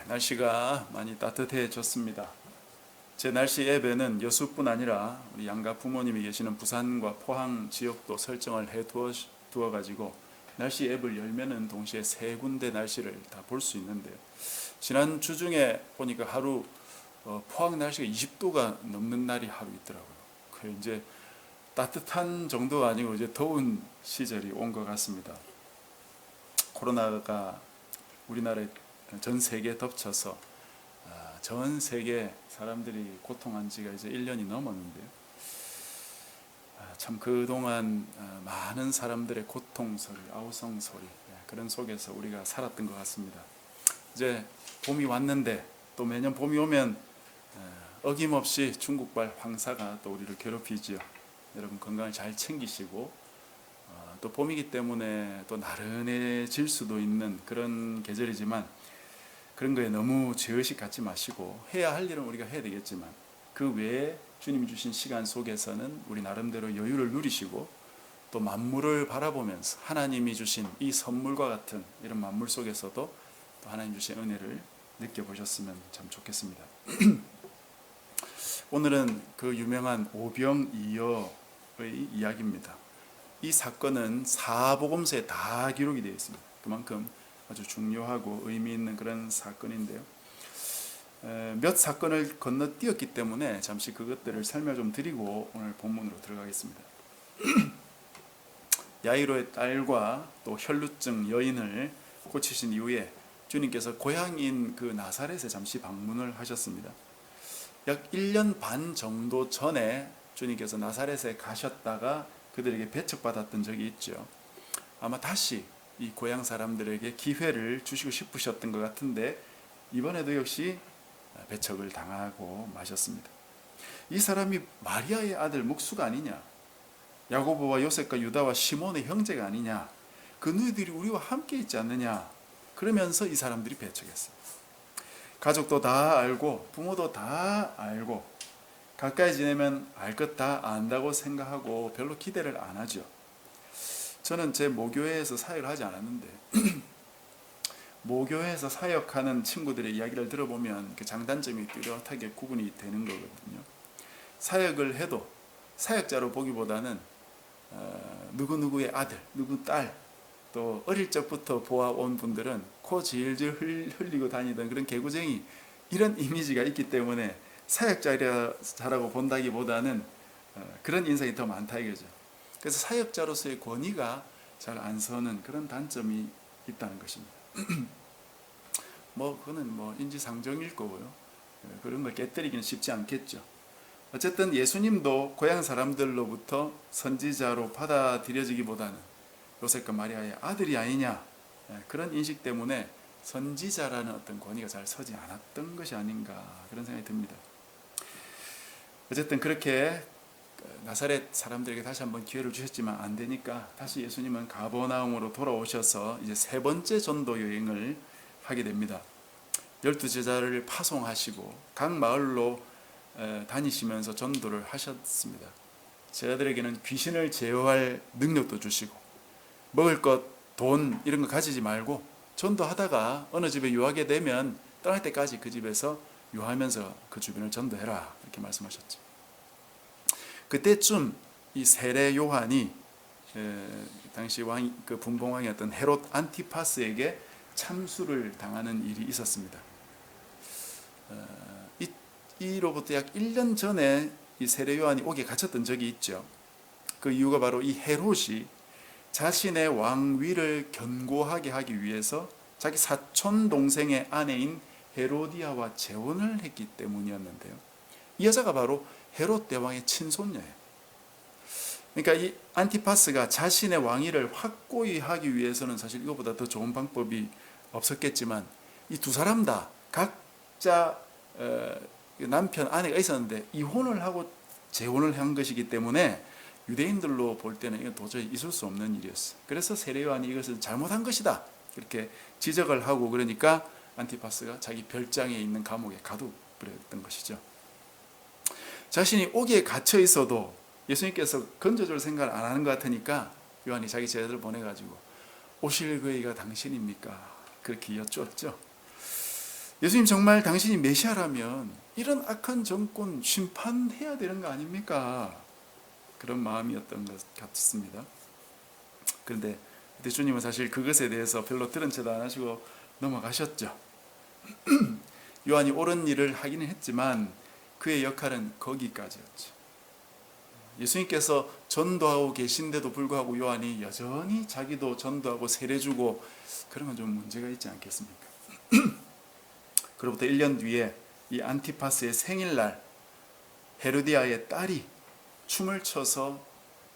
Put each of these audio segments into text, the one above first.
날씨가 많이 따뜻해졌습니다. 제 날씨 앱에는 여수뿐 아니라 우리 양가 부모님이 계시는 부산과 포항 지역도 설정을 해 두어 가지고 날씨 앱을 열면은 동시에 세 군데 날씨를 다 볼 수 있는데요. 지난 주 중에 보니까 하루 포항 날씨가 20도가 넘는 날이 하루 있더라고요. 그 이제 따뜻한 정도가 아니고 이제 더운 시절이 온 것 같습니다. 코로나가 우리나라에 전 세계에 덮쳐서 전 세계 사람들이 고통한 지가 이제 1년이 넘었는데요. 참 그동안 많은 사람들의 고통 소리, 아우성 소리, 그런 속에서 우리가 살았던 것 같습니다. 이제 봄이 왔는데 또 매년 봄이 오면 어김없이 중국발 황사가 또 우리를 괴롭히지요. 여러분 건강을 잘 챙기시고 또 봄이기 때문에 또 나른해질 수도 있는 그런 계절이지만 그런 거에 너무 죄의식 갖지 마시고 해야 할 일은 우리가 해야 되겠지만 그 외에 주님이 주신 시간 속에서는 우리 나름대로 여유를 누리시고 또 만물을 바라보면서 하나님이 주신 이 선물과 같은 이런 만물 속에서도 또 하나님 주신 은혜를 느껴보셨으면 참 좋겠습니다. 오늘은 그 유명한 오병이어의 이야기입니다. 이 사건은 사복음서에 다 기록이 되어 있습니다. 그만큼 아주 중요하고 의미 있는 그런 사건인데요. 몇 사건을 건너뛰었기 때문에 잠시 그것들을 설명 좀 드리고 오늘 본문으로 들어가겠습니다. 야이로의 딸과 또 혈루증 여인을 고치신 이후에 주님께서 고향인 그 나사렛에 잠시 방문을 하셨습니다. 약 1년 반 정도 전에 주님께서 나사렛에 가셨다가 그들에게 배척받았던 적이 있죠. 아마 다시 이 고향 사람들에게 기회를 주시고 싶으셨던 것 같은데 이번에도 역시 배척을 당하고 마셨습니다. 이 사람이 마리아의 아들 목수가 아니냐, 야고보와 요셉과 유다와 시몬의 형제가 아니냐, 그 누이들이 우리와 함께 있지 않느냐, 그러면서 이 사람들이 배척했어요. 가족도 다 알고 부모도 다 알고 가까이 지내면 알 것 다 안다고 생각하고 별로 기대를 안 하죠. 저는 제 모교회에서 사역을 하지 않았는데 모교회에서 사역하는 친구들의 이야기를 들어보면 그 장단점이 뚜렷하게 구분이 되는 거거든요. 사역을 해도 사역자로 보기보다는 누구누구의 아들, 누구 딸, 또 어릴 적부터 보아온 분들은 코 질질 흘리고 다니던 그런 개구쟁이, 이런 이미지가 있기 때문에 사역자라고 본다기보다는 그런 인상이 더 많다 이거죠. 그래서 사역자로서의 권위가 잘 안 서는 그런 단점이 있다는 것입니다. 그거는 인지상정일 거고요. 그런 걸 깨뜨리기는 쉽지 않겠죠. 어쨌든 예수님도 고향 사람들로부터 선지자로 받아들여지기보다는 요셉과 마리아의 아들이 아니냐, 그런 인식 때문에 선지자라는 어떤 권위가 잘 서지 않았던 것이 아닌가, 그런 생각이 듭니다. 어쨌든 그렇게 나사렛 사람들에게 다시 한번 기회를 주셨지만 안 되니까 다시 예수님은 가버나움으로 돌아오셔서 이제 세 번째 전도 여행을 하게 됩니다. 12제자를 파송하시고 각 마을로 다니시면서 전도를 하셨습니다. 제자들에게는 귀신을 제어할 능력도 주시고 먹을 것, 돈 이런 거 가지지 말고 전도하다가 어느 집에 유하게 되면 떠날 때까지 그 집에서 유하면서 그 주변을 전도해라, 이렇게 말씀하셨죠. 그때쯤 이 세례 요한이 당시 그 분봉왕이었던 헤롯 안티파스에게 참수를 당하는 일이 있었습니다. 이로부터 약 1년 전에 이 세례 요한이 옥에 갇혔던 적이 있죠. 그 이유가 바로 이 헤롯이 자신의 왕위를 견고하게 하기 위해서 자기 사촌 동생의 아내인 헤로디아와 재혼을 했기 때문이었는데요. 이 여자가 바로 헤롯 대왕의 친손녀예요. 그러니까 이 안티파스가 자신의 왕위를 확고히 하기 위해서는 사실 이것보다 더 좋은 방법이 없었겠지만 이 두 사람 다 각자 남편, 아내가 있었는데 이혼을 하고 재혼을 한 것이기 때문에 유대인들로 볼 때는 이건 도저히 있을 수 없는 일이었어요. 그래서 세례 요한이 이것을 잘못한 것이다, 이렇게 지적을 하고 그러니까 안티파스가 자기 별장에 있는 감옥에 가둬버렸던 것이죠. 자신이 옥에 갇혀 있어도 예수님께서 건져줄 생각을 안 하는 것 같으니까 요한이 자기 제자들을 보내가지고 오실 그이가 당신입니까? 그렇게 여쭈었죠. 예수님 정말 당신이 메시아라면 이런 악한 정권 심판해야 되는 거 아닙니까? 그런 마음이었던 것 같습니다. 그런데 그때 주님은 사실 그것에 대해서 별로 들은 채도 안 하시고 넘어가셨죠. 요한이 옳은 일을 하기는 했지만 그의 역할은 거기까지였죠. 예수님께서 전도하고 계신데도 불구하고 요한이 여전히 자기도 전도하고 세례 주고 그런 건 좀 문제가 있지 않겠습니까? 그로부터 1년 뒤에 이 안티파스의 생일날 헤로디아의 딸이 춤을 춰서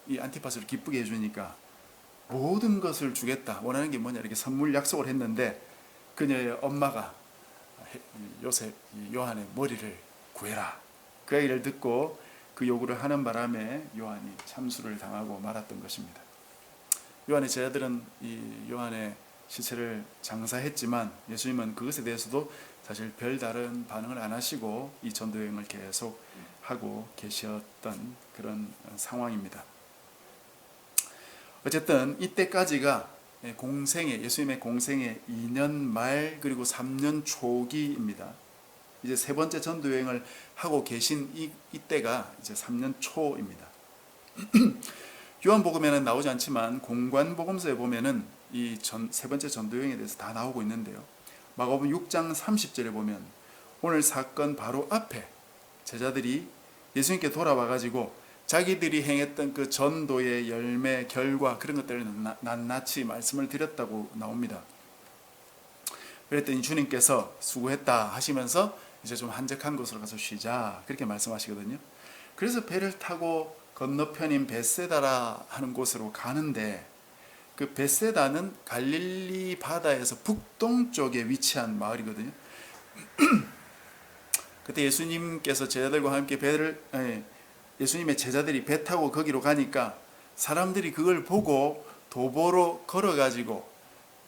이 안티파스를 기쁘게 해주니까 모든 것을 주겠다, 원하는 게 뭐냐 이렇게 선물 약속을 했는데 그녀의 엄마가 요셉 요한의 머리를 구해라, 그 얘기를 듣고 그 요구를 하는 바람에 요한이 참수를 당하고 말았던 것입니다. 요한의 제자들은 이 요한의 시체를 장사했지만 예수님은 그것에 대해서도 사실 별다른 반응을 안 하시고 이 전도 여행을 계속 하고 계셨던 그런 상황입니다. 어쨌든 이때까지가 예수님의 공생의 2년 말 그리고 3년 초기입니다. 이제 세 번째 전도 여행을 하고 계신 이때가 이제 3년 초입니다. 요한복음에는 나오지 않지만 공관복음서에 보면은 이 세 번째 전도 여행에 대해서 다 나오고 있는데요. 마가복음 6장 30절에 보면 오늘 사건 바로 앞에 제자들이 예수님께 돌아와 가지고 자기들이 행했던 그 전도의 열매, 결과 그런 것들을 낱낱이 말씀을 드렸다고 나옵니다. 그랬더니 주님께서 수고했다 하시면서 이제 좀 한적한 곳으로 가서 쉬자 그렇게 말씀하시거든요. 그래서 배를 타고 건너편인 벳세다라 하는 곳으로 가는데 그 벳세다는 갈릴리 바다에서 북동쪽에 위치한 마을이거든요. 그때 예수님께서 제자들과 함께 예수님의 제자들이 배 타고 거기로 가니까 사람들이 그걸 보고 도보로 걸어가지고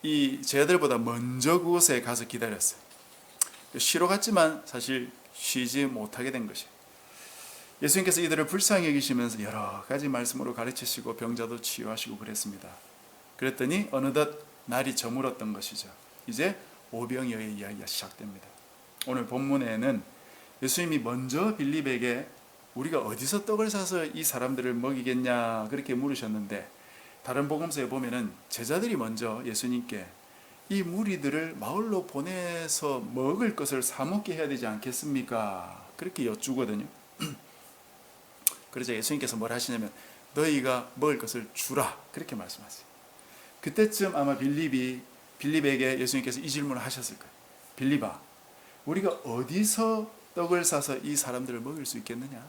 이 제자들보다 먼저 그곳에 가서 기다렸어요. 쉬러 갔지만 사실 쉬지 못하게 된 것이에요. 예수님께서 이들을 불쌍히 여기시면서 여러 가지 말씀으로 가르치시고 병자도 치유하시고 그랬습니다. 그랬더니 어느덧 날이 저물었던 것이죠. 이제 오병이어의 이야기가 시작됩니다. 오늘 본문에는 예수님이 먼저 빌립에게 우리가 어디서 떡을 사서 이 사람들을 먹이겠냐 그렇게 물으셨는데 다른 복음서에 보면은 제자들이 먼저 예수님께 이 무리들을 마을로 보내서 먹을 것을 사 먹게 해야 되지 않겠습니까? 그렇게 여쭈거든요. 그래서 예수님께서 뭘 하시냐면 너희가 먹을 것을 주라 그렇게 말씀하세요. 그때쯤 아마 빌립에게 예수님께서 이 질문을 하셨을 거예요. 빌립아, 우리가 어디서 떡을 사서 이 사람들을 먹일 수 있겠느냐?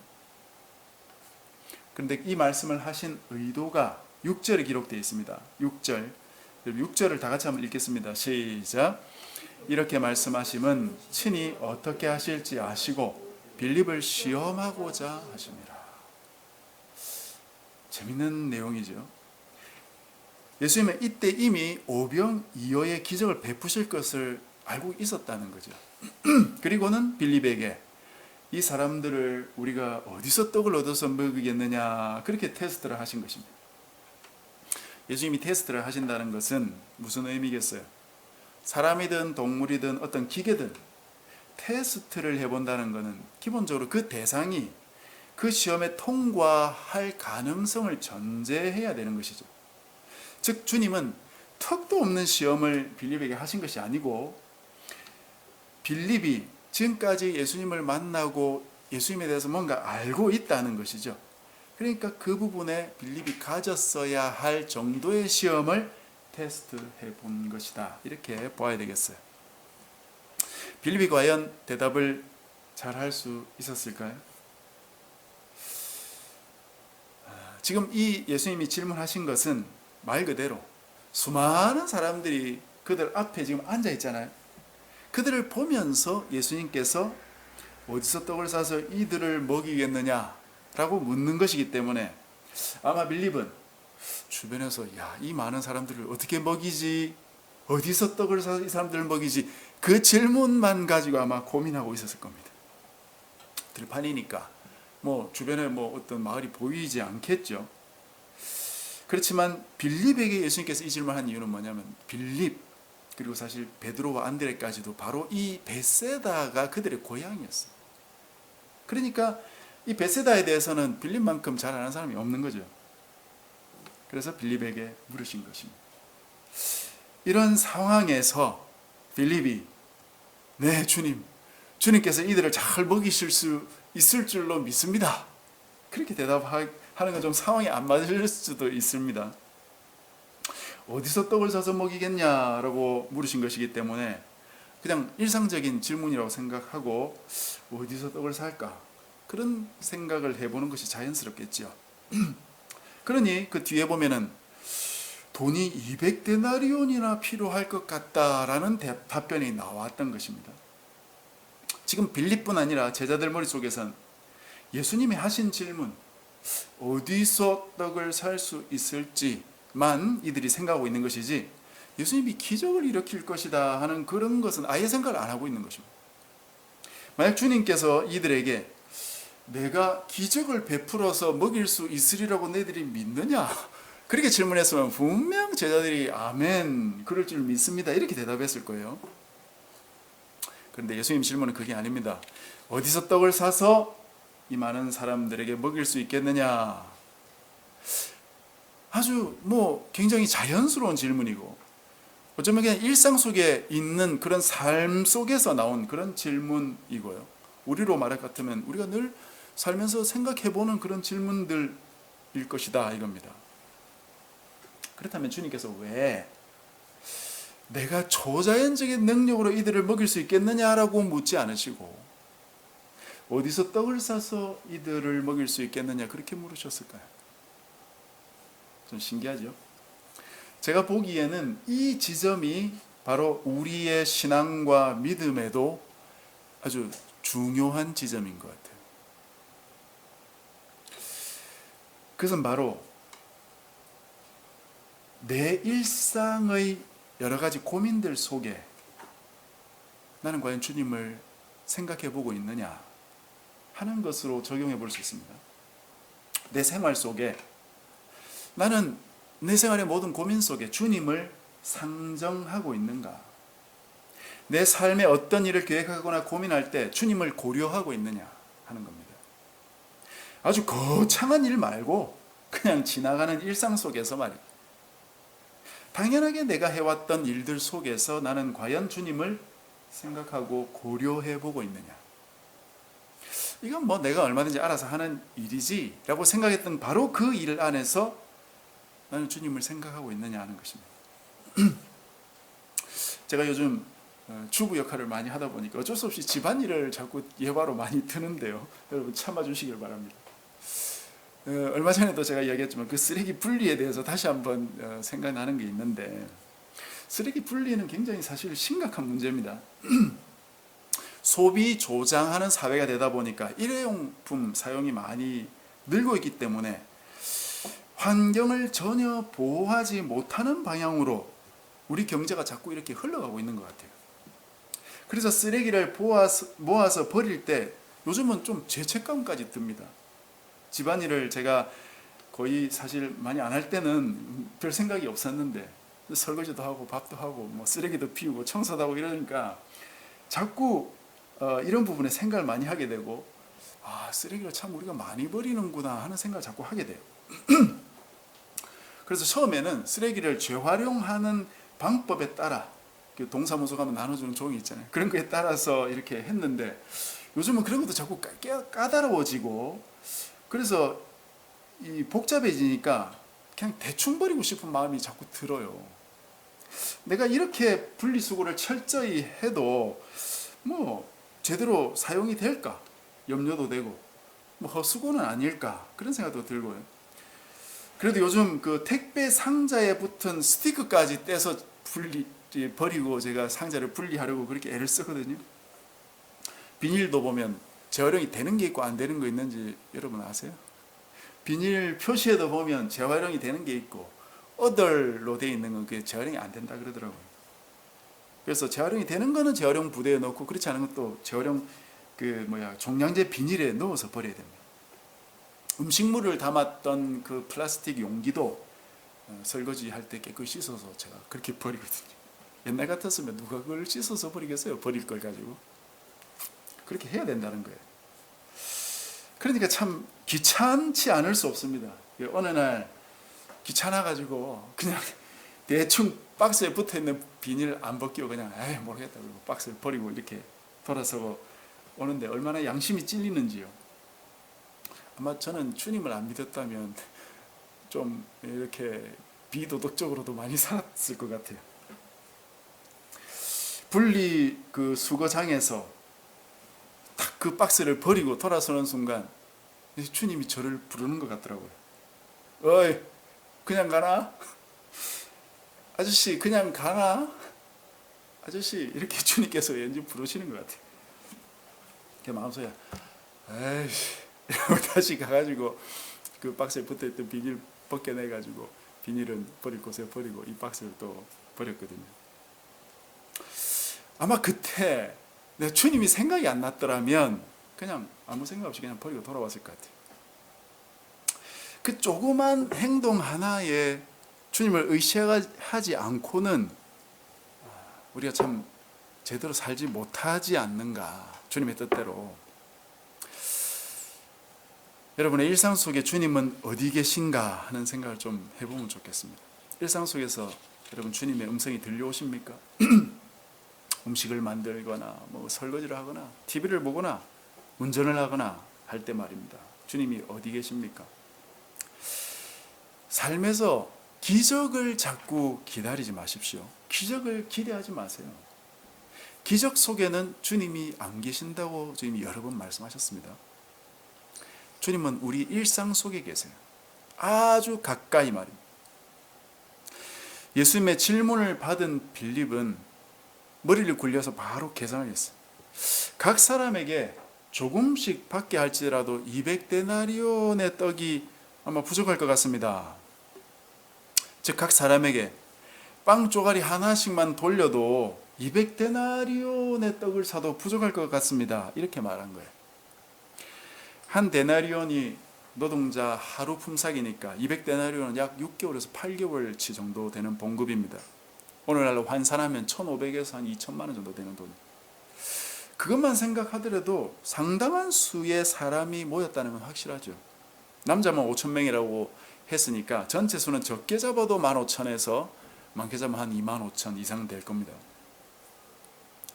그런데 이 말씀을 하신 의도가 6절에 기록되어 있습니다. 6절을 다 같이 한번 읽겠습니다. 시작. 이렇게 말씀하심은 친히 어떻게 하실지 아시고 빌립을 시험하고자 하십니다. 재밌는 내용이죠. 예수님은 이때 이미 오병이어의 기적을 베푸실 것을 알고 있었다는 거죠. 그리고는 빌립에게 이 사람들을 우리가 어디서 떡을 얻어서 먹이겠느냐 그렇게 테스트를 하신 것입니다. 예수님이 테스트를 하신다는 것은 무슨 의미겠어요? 사람이든 동물이든 어떤 기계든 테스트를 해본다는 것은 기본적으로 그 대상이 그 시험에 통과할 가능성을 전제해야 되는 것이죠. 즉 주님은 턱도 없는 시험을 빌립에게 하신 것이 아니고 빌립이 지금까지 예수님을 만나고 예수님에 대해서 뭔가 알고 있다는 것이죠. 그러니까 그 부분에 빌립이 가졌어야 할 정도의 시험을 테스트해 본 것이다. 이렇게 봐야 되겠어요. 빌립이 과연 대답을 잘 할 수 있었을까요? 지금 이 예수님이 질문하신 것은 말 그대로 수많은 사람들이 그들 앞에 지금 앉아 있잖아요. 그들을 보면서 예수님께서 어디서 떡을 사서 이들을 먹이겠느냐라고 묻는 것이기 때문에 아마 빌립은 주변에서 이 많은 사람들을 어떻게 먹이지? 어디서 떡을 사서 이 사람들을 먹이지? 그 질문만 가지고 아마 고민하고 있었을 겁니다. 들판이니까 주변에 어떤 마을이 보이지 않겠죠. 그렇지만 빌립에게 예수님께서 이 질문을 한 이유는 뭐냐면 빌립, 그리고 사실 베드로와 안드레까지도 바로 이 베세다가 그들의 고향이었어요. 그러니까 이 베세다에 대해서는 빌립만큼 잘 아는 사람이 없는 거죠. 그래서 빌립에게 물으신 것입니다. 이런 상황에서 빌립이 네 주님, 주님께서 이들을 잘 먹이실 수 있을 줄로 믿습니다. 그렇게 대답하는 건 좀 상황이 안 맞을 수도 있습니다. 어디서 떡을 사서 먹이겠냐라고 물으신 것이기 때문에 그냥 일상적인 질문이라고 생각하고 어디서 떡을 살까? 그런 생각을 해보는 것이 자연스럽겠죠. 그러니 그 뒤에 보면은 돈이 200데나리온이나 필요할 것 같다라는 답변이 나왔던 것입니다. 지금 빌립뿐 아니라 제자들 머릿속에선 예수님이 하신 질문, 어디서 떡을 살 수 있을지만 이들이 생각하고 있는 것이지 예수님이 기적을 일으킬 것이다 하는 그런 것은 아예 생각을 안 하고 있는 것입니다. 만약 주님께서 이들에게 내가 기적을 베풀어서 먹일 수 있으리라고 너희들이 믿느냐? 그렇게 질문했으면 분명 제자들이 아멘, 그럴 줄 믿습니다, 이렇게 대답했을 거예요. 그런데 예수님 질문은 그게 아닙니다. 어디서 떡을 사서 이 많은 사람들에게 먹일 수 있겠느냐? 아주 굉장히 자연스러운 질문이고 어쩌면 그냥 일상 속에 있는 그런 삶 속에서 나온 그런 질문이고요. 우리로 말할 것 같으면 우리가 늘 살면서 생각해보는 그런 질문들일 것이다 이겁니다. 그렇다면 주님께서 왜 내가 초자연적인 능력으로 이들을 먹일 수 있겠느냐라고 묻지 않으시고 어디서 떡을 사서 이들을 먹일 수 있겠느냐 그렇게 물으셨을까요? 좀 신기하죠? 제가 보기에는 이 지점이 바로 우리의 신앙과 믿음에도 아주 중요한 지점인 것 같아요. 그것은 바로 내 일상의 여러 가지 고민들 속에 나는 과연 주님을 생각해 보고 있느냐 하는 것으로 적용해 볼 수 있습니다. 내 생활 속에 나는 내 생활의 모든 고민 속에 주님을 상정하고 있는가? 내 삶에 어떤 일을 계획하거나 고민할 때 주님을 고려하고 있느냐 하는 겁니다. 아주 거창한 일 말고 그냥 지나가는 일상 속에서 말이에요. 당연하게 내가 해왔던 일들 속에서 나는 과연 주님을 생각하고 고려해 보고 있느냐. 이건 내가 얼마든지 알아서 하는 일이지 라고 생각했던 바로 그 일 안에서 나는 주님을 생각하고 있느냐 하는 것입니다. 제가 요즘 주부 역할을 많이 하다 보니까 어쩔 수 없이 집안일을 자꾸 예화로 많이 드는데요. 여러분 참아주시길 바랍니다. 얼마 전에도 제가 이야기했지만 그 쓰레기 분리에 대해서 다시 한번 생각나는 게 있는데 쓰레기 분리는 굉장히 사실 심각한 문제입니다. 소비 조장하는 사회가 되다 보니까 일회용품 사용이 많이 늘고 있기 때문에 환경을 전혀 보호하지 못하는 방향으로 우리 경제가 자꾸 이렇게 흘러가고 있는 것 같아요. 그래서 쓰레기를 모아서 버릴 때 요즘은 좀 죄책감까지 듭니다. 집안일을 제가 거의 사실 많이 안 할 때는 별 생각이 없었는데 설거지도 하고 밥도 하고 쓰레기도 피우고 청소도 하고 이러니까 자꾸 이런 부분에 생각을 많이 하게 되고 쓰레기를 참 우리가 많이 버리는구나 하는 생각을 자꾸 하게 돼요. 그래서 처음에는 쓰레기를 재활용하는 방법에 따라 동사무소 가면 나눠주는 종이 있잖아요. 그런 거에 따라서 이렇게 했는데 요즘은 그런 것도 자꾸 까다로워지고 그래서 이 복잡해지니까 그냥 대충 버리고 싶은 마음이 자꾸 들어요. 내가 이렇게 분리수거를 철저히 해도 제대로 사용이 될까 염려도 되고 헛수고는 아닐까 그런 생각도 들고요. 그래도 요즘 그 택배 상자에 붙은 스티커까지 떼서 버리고 제가 상자를 분리하려고 그렇게 애를 쓰거든요. 비닐도 보면 재활용이 되는 게 있고 안 되는 거 있는지 여러분 아세요? 비닐 표시에도 보면 재활용이 되는 게 있고 other로 되어 있는 건 그게 재활용이 안 된다 그러더라고요. 그래서 재활용이 되는 거는 재활용 부대에 넣고 그렇지 않은 것도 재활용 종량제 비닐에 넣어서 버려야 됩니다. 음식물을 담았던 그 플라스틱 용기도 설거지 할 때 깨끗이 씻어서 제가 그렇게 버리거든요. 옛날 같았으면 누가 그걸 씻어서 버리겠어요? 버릴 걸 가지고. 그렇게 해야 된다는 거예요. 그러니까 참 귀찮지 않을 수 없습니다. 어느 날 귀찮아가지고 그냥 대충 박스에 붙어있는 비닐 안 벗기고 그냥 에이 모르겠다 그리고 박스를 버리고 이렇게 돌아서고 오는데 얼마나 양심이 찔리는지요. 아마 저는 주님을 안 믿었다면 좀 이렇게 비도덕적으로도 많이 살았을 것 같아요. 분리 그 수거장에서 딱 그 박스를 버리고 돌아서는 순간 주님이 저를 부르는 것 같더라고요. 어이 그냥 가나? 아저씨 그냥 가나? 아저씨 이렇게 주님께서 왠지 부르시는 것 같아요. 제 마음속에 에이씨 이러고 다시 가가지고 그 박스에 붙어있던 비닐 벗겨내가지고 비닐은 버릴 곳에 버리고 이 박스를 또 버렸거든요. 아마 그때 내 주님이 생각이 안 났더라면 그냥 아무 생각 없이 그냥 버리고 돌아왔을 것 같아요. 그 조그만 행동 하나에 주님을 의식하지 않고는 우리가 참 제대로 살지 못하지 않는가, 주님의 뜻대로. 여러분의 일상 속에 주님은 어디 계신가 하는 생각을 좀 해보면 좋겠습니다. 일상 속에서 여러분 주님의 음성이 들려오십니까? 음식을 만들거나 뭐 설거지를 하거나 TV를 보거나 운전을 하거나 할 때 말입니다. 주님이 어디 계십니까? 삶에서 기적을 자꾸 기다리지 마십시오. 기적을 기대하지 마세요. 기적 속에는 주님이 안 계신다고 주님이 여러 번 말씀하셨습니다. 주님은 우리 일상 속에 계세요. 아주 가까이 말입니다. 예수님의 질문을 받은 빌립은 머리를 굴려서 바로 계산을 했어요. 각 사람에게 조금씩 받게 할지라도 200데나리온의 떡이 아마 부족할 것 같습니다. 즉 각 사람에게 빵 쪼가리 하나씩만 돌려도 200데나리온의 떡을 사도 부족할 것 같습니다. 이렇게 말한 거예요. 한 데나리온이 노동자 하루 품삯이니까 200데나리온은 약 6개월에서 8개월치 정도 되는 봉급입니다. 오늘날로 환산하면 1,500에서 한 2천만 원 정도 되는 돈. 그것만 생각하더라도 상당한 수의 사람이 모였다는 건 확실하죠. 남자만 5,000명이라고 했으니까 전체 수는 적게 잡아도 15,000에서 많게 잡으면 한 25,000 이상 될 겁니다.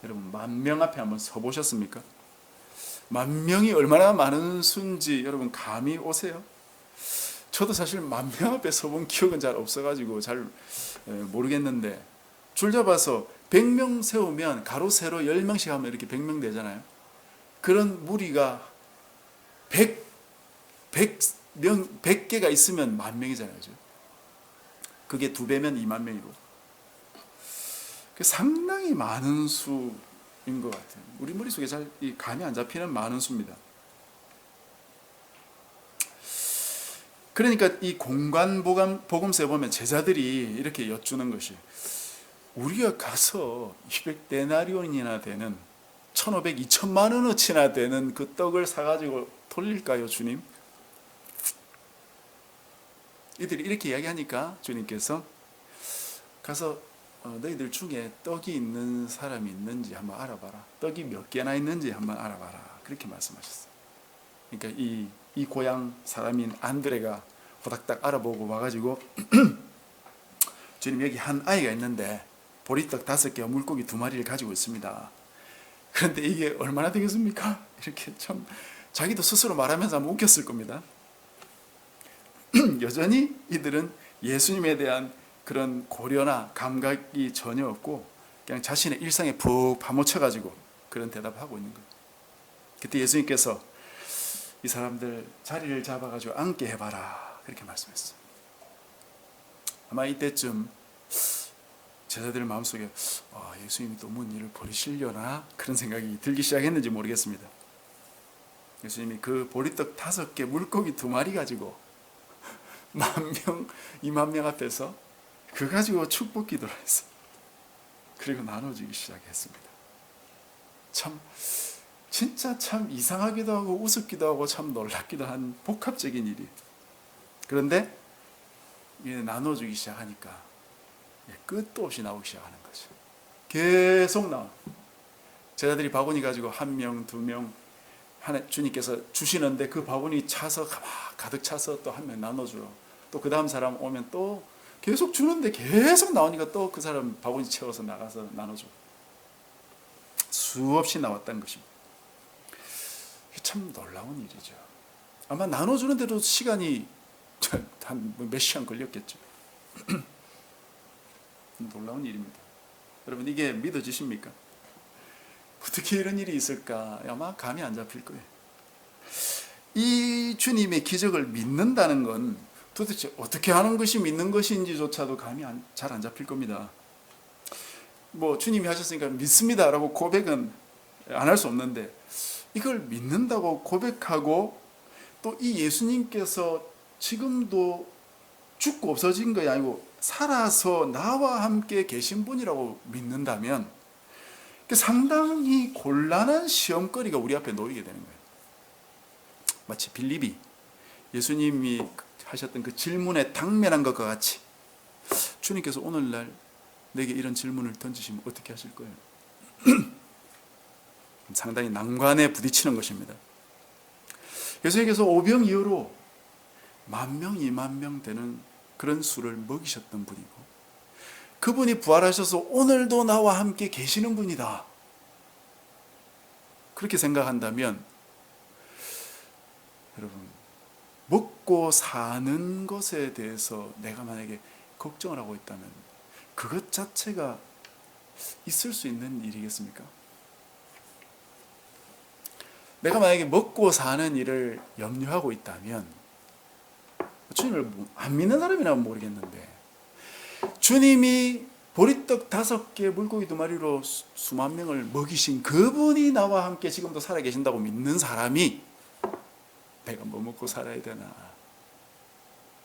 여러분 10,000명 앞에 한번 서보셨습니까? 10,000명이 얼마나 많은 수인지 여러분 감이 오세요? 저도 사실 10,000명 앞에 서본 기억은 잘 없어가지고 잘 모르겠는데 줄 잡아서 100명 세우면 가로 세로 10명씩 하면 이렇게 100명 되잖아요. 그런 무리가 100개가 있으면 10,000명이잖아요. 그게 2배면 20,000명이고 상당히 많은 수인 것 같아요. 우리 머릿속에 잘 감이 안 잡히는 많은 수입니다. 그러니까 이 공간 복음서에 보면 제자들이 이렇게 여쭈는 것이 우리가 가서 200데나리온이나 되는 1,500, 2천만 원어치나 되는 그 떡을 사가지고 돌릴까요, 주님? 이들이 이렇게 이야기하니까 주님께서 가서 너희들 중에 떡이 있는 사람이 있는지 한번 알아봐라. 떡이 몇 개나 있는지 한번 알아봐라. 그렇게 말씀하셨어요. 그러니까 이 고향 사람인 안드레가 호닥닥 알아보고 와가지고 주님 여기 한 아이가 있는데 보리떡 5개와 물고기 2마리를 가지고 있습니다. 그런데 이게 얼마나 되겠습니까? 이렇게 참 자기도 스스로 말하면서 한번 웃겼을 겁니다. 여전히 이들은 예수님에 대한 그런 고려나 감각이 전혀 없고 그냥 자신의 일상에 푹 파묻혀가지고 그런 대답하고 있는 거예요. 그때 예수님께서 이 사람들 자리를 잡아가지고 앉게 해봐라 그렇게 말씀했어요. 아마 이때쯤 제자들 마음속에 예수님이 또 뭔 일을 벌이시려나 그런 생각이 들기 시작했는지 모르겠습니다. 예수님이 그 보리떡 5개 물고기 2마리 가지고 10,000명, 20,000명 앞에서 그 가지고 축복 기도를 했어요. 그리고 나눠주기 시작했습니다. 참 진짜 참 이상하기도 하고 우습기도 하고 참 놀랍기도 한 복합적인 일이. 그런데 나눠주기 시작하니까 끝도 없이 나오기 시작하는 거죠. 계속 나와. 제자들이 바구니 가지고 한 명, 두 명 주님께서 주시는데 그 바구니 차서 가득 차서 또 한 명 나눠줘요. 또 그 다음 사람 오면 또 계속 주는데 계속 나오니까 또 그 사람 바구니 채워서 나가서 나눠줘. 수없이 나왔다는 것입니다. 참 놀라운 일이죠. 아마 나눠주는데도 시간이 한 몇 시간 걸렸겠죠. 놀라운 일입니다. 여러분, 이게 믿어지십니까? 어떻게 이런 일이 있을까? 아마 감이 안 잡힐 거예요. 이 주님의 기적을 믿는다는 건 도대체 어떻게 하는 것이 믿는 것인지조차도 감이 잘 안 잡힐 겁니다. 뭐 주님이 하셨으니까 믿습니다라고 고백은 안 할 수 없는데, 이걸 믿는다고 고백하고 또 이 예수님께서 지금도 죽고 없어진 것이 아니고 살아서 나와 함께 계신 분이라고 믿는다면 상당히 곤란한 시험거리가 우리 앞에 놓이게 되는 거예요. 마치 빌립이 예수님이 하셨던 그 질문에 당면한 것과 같이 주님께서 오늘날 내게 이런 질문을 던지시면 어떻게 하실 거예요? 상당히 난관에 부딪히는 것입니다. 예수님께서 오병 이후로 10,000명, 20,000명 되는 그런 수를 먹이셨던 분이고, 그분이 부활하셔서 오늘도 나와 함께 계시는 분이다. 그렇게 생각한다면 여러분, 먹고 사는 것에 대해서 내가 만약에 걱정을 하고 있다면 그것 자체가 있을 수 있는 일이겠습니까? 내가 만약에 먹고 사는 일을 염려하고 있다면, 주님을 안 믿는 사람이라면 모르겠는데, 주님이 보리떡 5개 물고기 2마리로 수만 명을 먹이신 그분이 나와 함께 지금도 살아계신다고 믿는 사람이 내가 뭐 먹고 살아야 되나,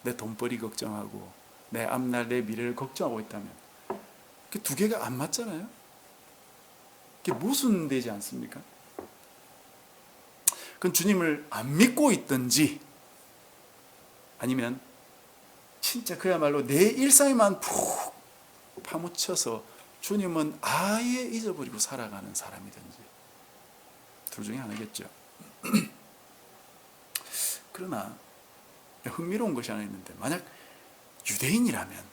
내 돈벌이 걱정하고 내 앞날 내 미래를 걱정하고 있다면 그 두 개가 안 맞잖아요. 그게 모순되지 않습니까? 그건 주님을 안 믿고 있든지, 아니면 진짜 그야말로 내 일상에만 푹 파묻혀서 주님은 아예 잊어버리고 살아가는 사람이든지, 둘 중에 하나겠죠. 그러나 흥미로운 것이 하나 있는데, 만약 유대인이라면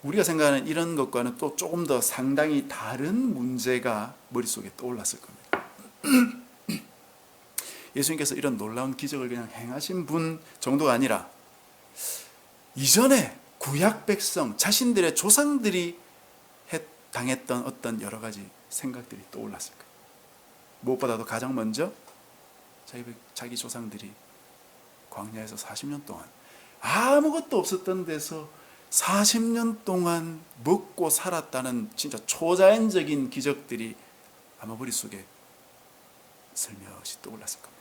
우리가 생각하는 이런 것과는 또 조금 더 상당히 다른 문제가 머릿속에 떠올랐을 겁니다. 예수님께서 이런 놀라운 기적을 그냥 행하신 분 정도가 아니라 이전에 구약 백성, 자신들의 조상들이 당했던 어떤 여러 가지 생각들이 떠올랐을 거예요. 무엇보다도 가장 먼저 자기 조상들이 광야에서 40년 동안 아무것도 없었던 데서 40년 동안 먹고 살았다는 진짜 초자연적인 기적들이 아마 머릿속에 슬며시 떠올랐을 겁니다.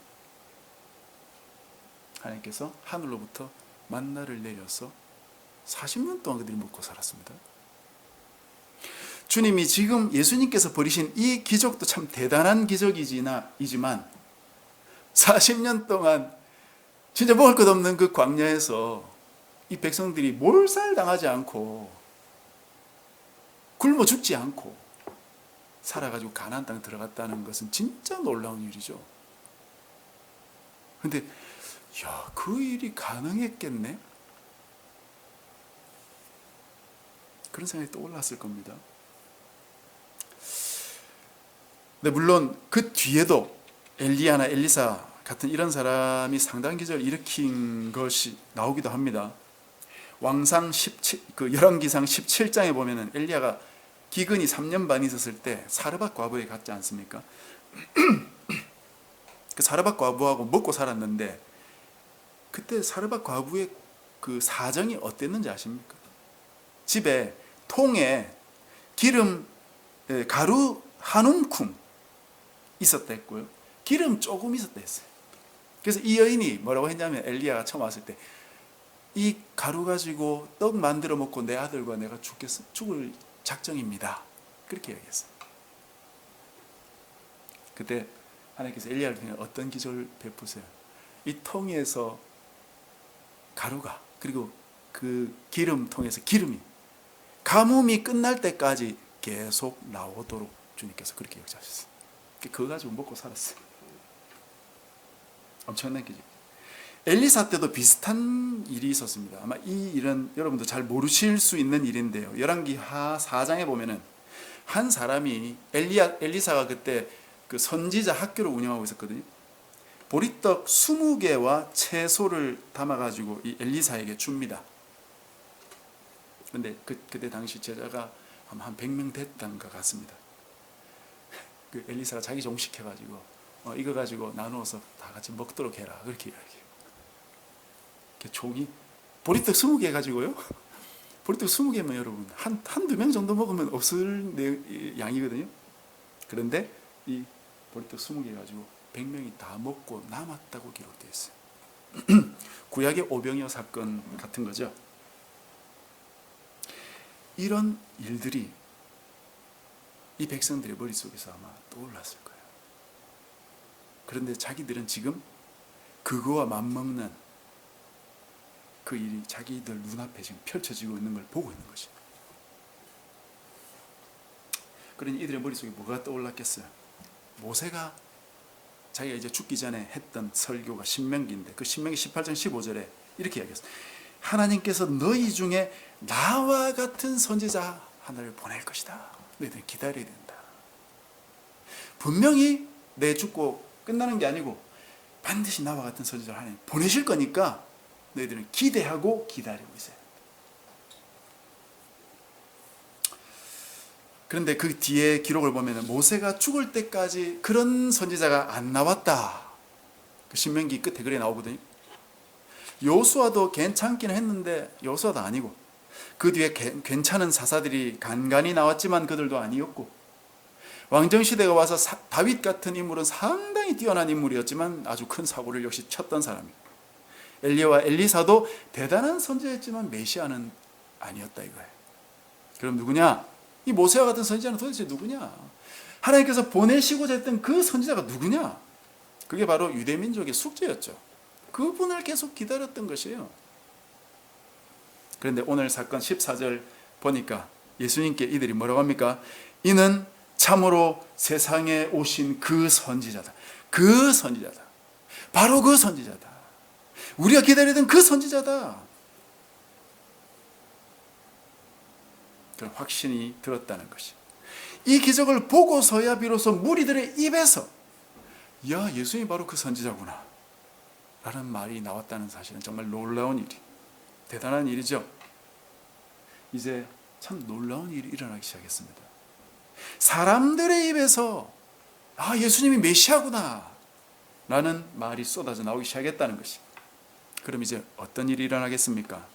하나님께서 하늘로부터 만나를 내려서 40년 동안 그들이 먹고 살았습니다. 주님이 지금 예수님께서 벌이신 이 기적도 참 대단한 기적이지만 40년 동안 진짜 먹을 것 없는 그 광야에서 이 백성들이 몰살당하지 않고 굶어 죽지 않고 살아가지고 가나안 땅에 들어갔다는 것은 진짜 놀라운 일이죠. 그런데 그 일이 가능했겠네? 그런 생각이 떠올랐을 겁니다. 근데 물론 그 뒤에도 엘리야나 엘리사 같은 이런 사람이 상당한 기적을 일으킨 것이 나오기도 합니다. 왕상 17, 열왕기상 17장에 보면은 엘리야가 기근이 3년 반 있었을 때 사르밧 과부에 갔지 않습니까? 그 사르밧 과부하고 먹고 살았는데, 그때 사르밧 과부의 그 사정이 어땠는지 아십니까? 집에 통에 기름, 가루 한 움큼 있었다 했고요, 기름 조금 있었다 했어요. 그래서 이 여인이 뭐라고 했냐면, 엘리야가 처음 왔을 때 이 가루 가지고 떡 만들어 먹고 내 아들과 내가 죽을 작정입니다, 그렇게 이야기했어요. 그때 하나님께서 엘리야를 통해 어떤 기적을 베푸세요? 이 통에서 가루가, 그리고 그 기름통에서 기름이 가뭄이 끝날 때까지 계속 나오도록 주님께서 그렇게 역사하셨어요. 그거 가지고 먹고 살았어요. 엄청난 기적. 엘리사 때도 비슷한 일이 있었습니다. 아마 이 일은 여러분도 잘 모르실 수 있는 일인데요. 열왕기하 4장에 보면은 한 사람이 엘리사가 그때 그 선지자 학교를 운영하고 있었거든요. 보리떡 20개와 채소를 담아가지고 이 엘리사에게 줍니다. 그런데 그때 당시 제자가 한 100명 됐던 것 같습니다. 그 엘리사가 자기 종식해가지고 이거 가지고 나누어서 다 같이 먹도록 해라 그렇게 이야기해요. 종이 보리떡 20개 가지고요. 보리떡 20개면 여러분 한두 명 정도 먹으면 없을 양이거든요. 그런데 이 보리떡 20개 가지고 100명이 다 먹고 남았다고 기록되어 있어요. 구약의 오병이어 사건 같은 거죠. 이런 일들이 이 백성들의 머릿속에서 아마 떠올랐을 거예요. 그런데 자기들은 지금 그거와 맞먹는 그 일이 자기들 눈앞에 지금 펼쳐지고 있는 걸 보고 있는 것이죠. 그러니 이들의 머릿속에 뭐가 떠올랐겠어요? 모세가 자기가 이제 죽기 전에 했던 설교가 신명기인데 그 신명기 18장 15절에 이렇게 이야기했어요. 하나님께서 너희 중에 나와 같은 선지자 하나를 보낼 것이다. 너희들 기다려야 된다. 분명히 내 죽고 끝나는 게 아니고 반드시 나와 같은 선지자를 하나님 보내실 거니까 너희들은 기대하고 기다리고 있어요. 그런데 그 뒤에 기록을 보면 모세가 죽을 때까지 그런 선지자가 안 나왔다. 그 신명기 끝에 그래 나오거든요. 여호수아도 괜찮기는 했는데 여호수아도 아니고 그 뒤에 괜찮은 사사들이 간간히 나왔지만 그들도 아니었고 왕정시대가 와서 다윗 같은 인물은 상당히 뛰어난 인물이었지만 아주 큰 사고를 역시 쳤던 사람이에요. 엘리야와 엘리사도 대단한 선지자였지만 메시아는 아니었다 이거예요. 그럼 누구냐? 이 모세와 같은 선지자는 도대체 누구냐? 하나님께서 보내시고자 했던 그 선지자가 누구냐? 그게 바로 유대민족의 숙제였죠. 그분을 계속 기다렸던 것이에요. 그런데 오늘 사건 14절 보니까 예수님께 이들이 뭐라고 합니까? 이는 참으로 세상에 오신 그 선지자다. 그 선지자다. 바로 그 선지자다. 우리가 기다리던 그 선지자다. 그런 확신이 들었다는 것이. 이 기적을 보고서야 비로소 무리들의 입에서 야, 예수님이 바로 그 선지자구나 라는 말이 나왔다는 사실은 정말 놀라운 일이, 대단한 일이죠. 이제 참 놀라운 일이 일어나기 시작했습니다. 사람들의 입에서 아, 예수님이 메시아구나 라는 말이 쏟아져 나오기 시작했다는 것이. 그럼 이제 어떤 일이 일어나겠습니까?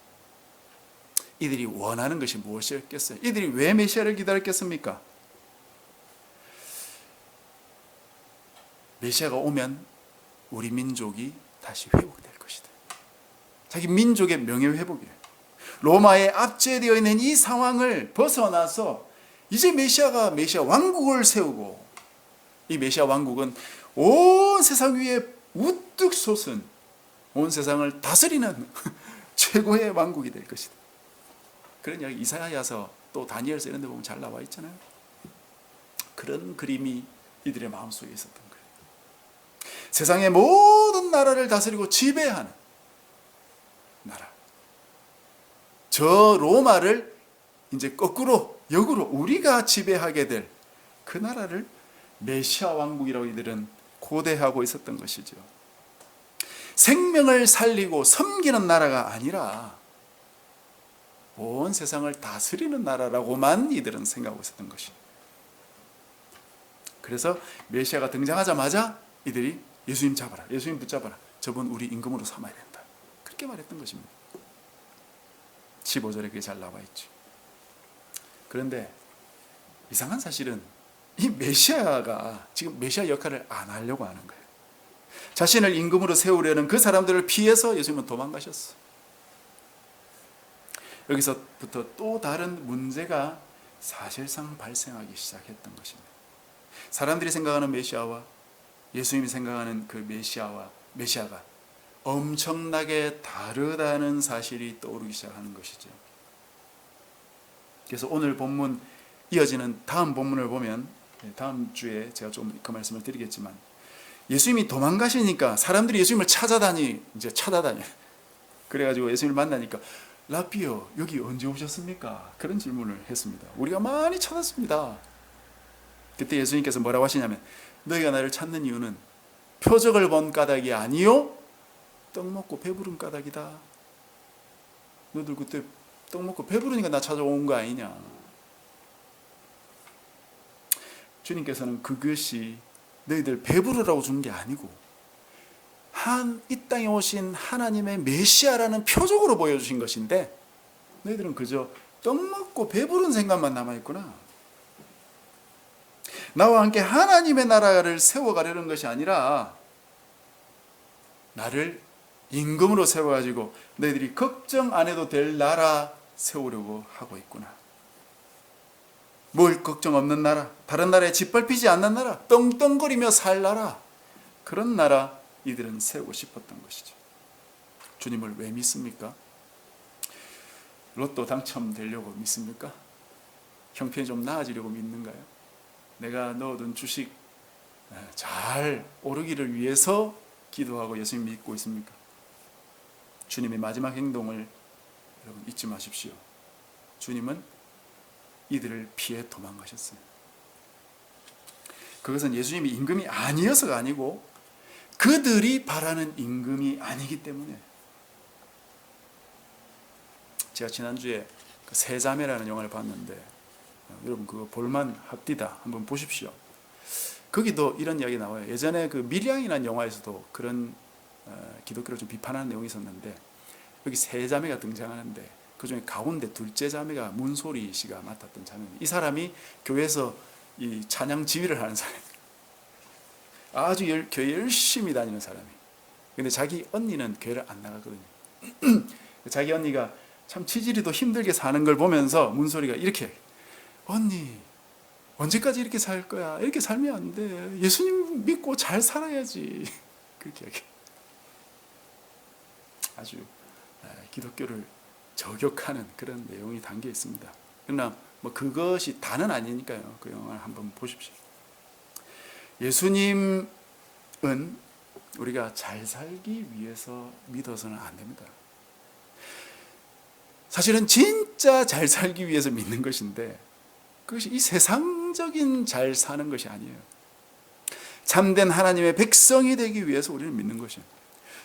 이들이 원하는 것이 무엇이었겠어요? 이들이 왜 메시아를 기다렸겠습니까? 메시아가 오면 우리 민족이 다시 회복될 것이다. 자기 민족의 명예회복이에요. 로마에 압제되어 있는 이 상황을 벗어나서 이제 메시아 왕국을 세우고, 이 메시아 왕국은 온 세상 위에 우뚝 솟은 온 세상을 다스리는 최고의 왕국이 될 것이다. 그런 이야기 이사야서 또 다니엘서 이런 데 보면 잘 나와 있잖아요. 그런 그림이 이들의 마음속에 있었던 거예요. 세상의 모든 나라를 다스리고 지배하는 나라. 저 로마를 이제 거꾸로 역으로 우리가 지배하게 될 그 나라를 메시아 왕국이라고 이들은 고대하고 있었던 것이죠. 생명을 살리고 섬기는 나라가 아니라 온 세상을 다스리는 나라라고만 이들은 생각하고 있었던 것이. 그래서 메시아가 등장하자마자 이들이 예수님 잡아라, 예수님 붙잡아라, 저분 우리 임금으로 삼아야 된다, 그렇게 말했던 것입니다. 15절에 그게 잘 나와 있죠. 그런데 이상한 사실은 이 메시아가 지금 메시아 역할을 안 하려고 하는 거예요. 자신을 임금으로 세우려는 그 사람들을 피해서 예수님은 도망가셨어. 여기서부터 또 다른 문제가 사실상 발생하기 시작했던 것입니다. 사람들이 생각하는 메시아와 예수님이 생각하는 그 메시아가 엄청나게 다르다는 사실이 떠오르기 시작하는 것이죠. 그래서 오늘 본문 이어지는 다음 본문을 보면 다음 주에 제가 좀 그 말씀을 드리겠지만 예수님이 도망가시니까 사람들이 예수님을 찾아다니. 그래가지고 예수님을 만나니까 라피요 여기 언제 오셨습니까? 그런 질문을 했습니다. 우리가 많이 찾았습니다. 그때 예수님께서 뭐라고 하시냐면 너희가 나를 찾는 이유는 표적을 본 까닭이 아니요 떡 먹고 배부른 까닭이다. 너희들 그때 떡 먹고 배부르니까 나 찾아온 거 아니냐. 주님께서는 그것이 너희들 배부르라고 준 게 아니고 이 땅에 오신 하나님의 메시아라는 표적으로 보여주신 것인데 너희들은 그저 떡 먹고 배부른 생각만 남아있구나. 나와 함께 하나님의 나라를 세워가려는 것이 아니라 나를 임금으로 세워가지고 너희들이 걱정 안 해도 될 나라 세우려고 하고 있구나. 뭘 걱정 없는 나라, 다른 나라에 짓밟히지 않는 나라, 떵떵거리며 살 나라, 그런 나라 이들은 세우고 싶었던 것이죠. 주님을 왜 믿습니까? 로또 당첨되려고 믿습니까? 형편이 좀 나아지려고 믿는가요? 내가 넣어둔 주식 잘 오르기를 위해서 기도하고 예수님 믿고 있습니까? 주님의 마지막 행동을 여러분 잊지 마십시오. 주님은 이들을 피해 도망가셨어요. 그것은 예수님이 임금이 아니어서가 아니고 그들이 바라는 임금이 아니기 때문에. 제가 지난주에 그 세 자매라는 영화를 봤는데 여러분 그거 볼만 합디다. 한번 보십시오. 거기도 이런 이야기 나와요. 예전에 그 밀양이라는 영화에서도 그런 기독교를 좀 비판하는 내용이 있었는데 여기 세 자매가 등장하는데 그중에 가운데 둘째 자매가 문소리 씨가 맡았던 자매입니다. 이 사람이 교회에서 이 찬양 지휘를 하는 사람이에요. 아주 교회 열심히 다니는 사람이에요. 근데 자기 언니는 교회를 안 나가거든요. 자기 언니가 참 치질이도 힘들게 사는 걸 보면서 문소리가 이렇게 언니 언제까지 이렇게 살 거야? 이렇게 살면 안 돼. 예수님 믿고 잘 살아야지. 그렇게 얘기해요. 아주 기독교를 저격하는 그런 내용이 담겨 있습니다. 그러나 뭐 그것이 다는 아니니까요. 그 영화를 한번 보십시오. 예수님은 우리가 잘 살기 위해서 믿어서는 안 됩니다. 사실은 진짜 잘 살기 위해서 믿는 것인데 그것이 이 세상적인 잘 사는 것이 아니에요. 참된 하나님의 백성이 되기 위해서 우리는 믿는 것이에요.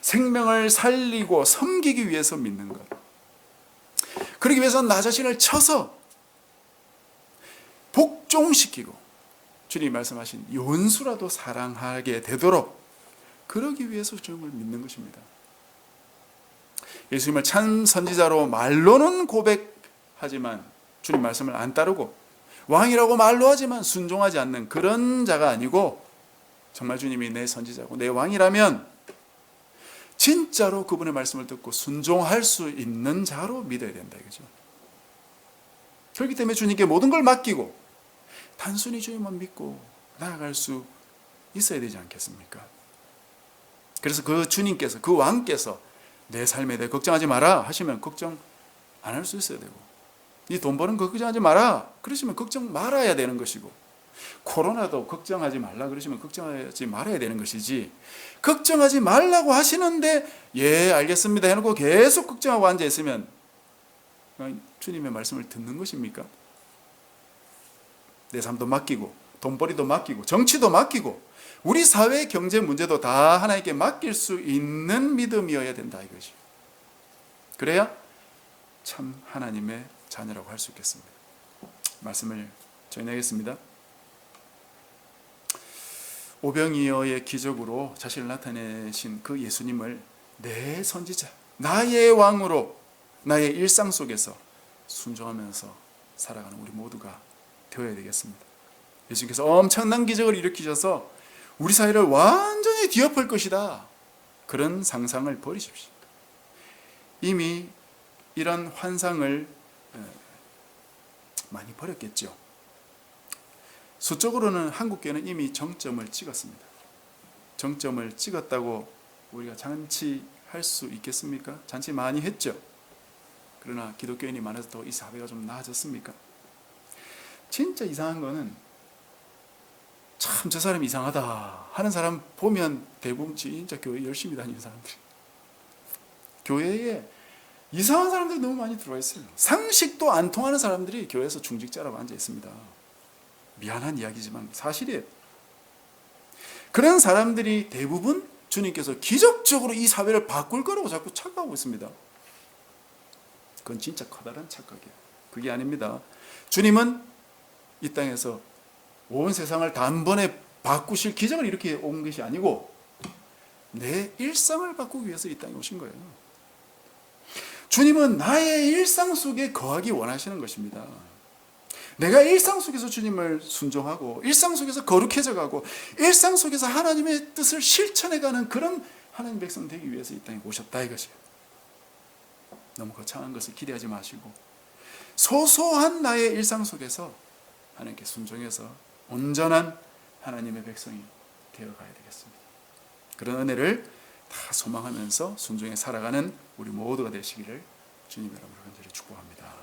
생명을 살리고 섬기기 위해서 믿는 것. 그러기 위해서는 나 자신을 쳐서 복종시키고 주님이 말씀하신 원수라도 사랑하게 되도록 그러기 위해서 주님을 믿는 것입니다. 예수님을 참 선지자로 말로는 고백하지만 주님 말씀을 안 따르고 왕이라고 말로 하지만 순종하지 않는 그런 자가 아니고 정말 주님이 내 선지자고 내 왕이라면 진짜로 그분의 말씀을 듣고 순종할 수 있는 자로 믿어야 된다 이거죠. 그렇기 때문에 주님께 모든 걸 맡기고 단순히 주님만 믿고 나아갈 수 있어야 되지 않겠습니까? 그래서 그 주님께서 그 왕께서 내 삶에 대해 걱정하지 마라 하시면 걱정 안 할 수 있어야 되고 네 돈 버는 거 걱정하지 마라 그러시면 걱정 말아야 되는 것이고 코로나도 걱정하지 말라 그러시면 걱정하지 말아야 되는 것이지 걱정하지 말라고 하시는데 예 알겠습니다 해놓고 계속 걱정하고 앉아있으면 주님의 말씀을 듣는 것입니까? 내 삶도 맡기고 돈벌이도 맡기고 정치도 맡기고 우리 사회의 경제 문제도 다 하나님께 맡길 수 있는 믿음이어야 된다 이것이. 그래야 참 하나님의 자녀라고 할 수 있겠습니다. 말씀을 전하겠습니다. 오병이어의 기적으로 자신을 나타내신 그 예수님을 내 선지자, 나의 왕으로 나의 일상 속에서 순종하면서 살아가는 우리 모두가 되어야 되겠습니다. 예수님께서 엄청난 기적을 일으키셔서 우리 사회를 완전히 뒤엎을 것이다. 그런 상상을 버리십시오. 이미 이런 환상을 많이 버렸겠죠. 수적으로는 한국교회는 이미 정점을 찍었습니다. 정점을 찍었다고 우리가 잔치할 수 있겠습니까? 잔치 많이 했죠. 그러나 기독교인이 많아서 또 이 사회가 좀 나아졌습니까? 진짜 이상한 거는 참 저 사람이 이상하다 하는 사람 보면 대부분 진짜 교회 열심히 다니는 사람들이, 교회에 이상한 사람들이 너무 많이 들어와 있어요. 상식도 안 통하는 사람들이 교회에서 중직자라고 앉아 있습니다. 미안한 이야기지만 사실이에요. 그런 사람들이 대부분 주님께서 기적적으로 이 사회를 바꿀 거라고 자꾸 착각하고 있습니다. 그건 진짜 커다란 착각이에요. 그게 아닙니다. 주님은 이 땅에서 온 세상을 단번에 바꾸실 기적을 이렇게 온 것이 아니고 내 일상을 바꾸기 위해서 이 땅에 오신 거예요. 주님은 나의 일상 속에 거하기 원하시는 것입니다. 내가 일상 속에서 주님을 순종하고 일상 속에서 거룩해져 가고 일상 속에서 하나님의 뜻을 실천해가는 그런 하나님 백성 되기 위해서 이 땅에 오셨다 이것이에요. 너무 거창한 것을 기대하지 마시고 소소한 나의 일상 속에서 하나님께 순종해서 온전한 하나님의 백성이 되어가야 되겠습니다. 그런 은혜를 다 소망하면서 순종해 살아가는 우리 모두가 되시기를 주님의 이름으로 간절히 축복합니다.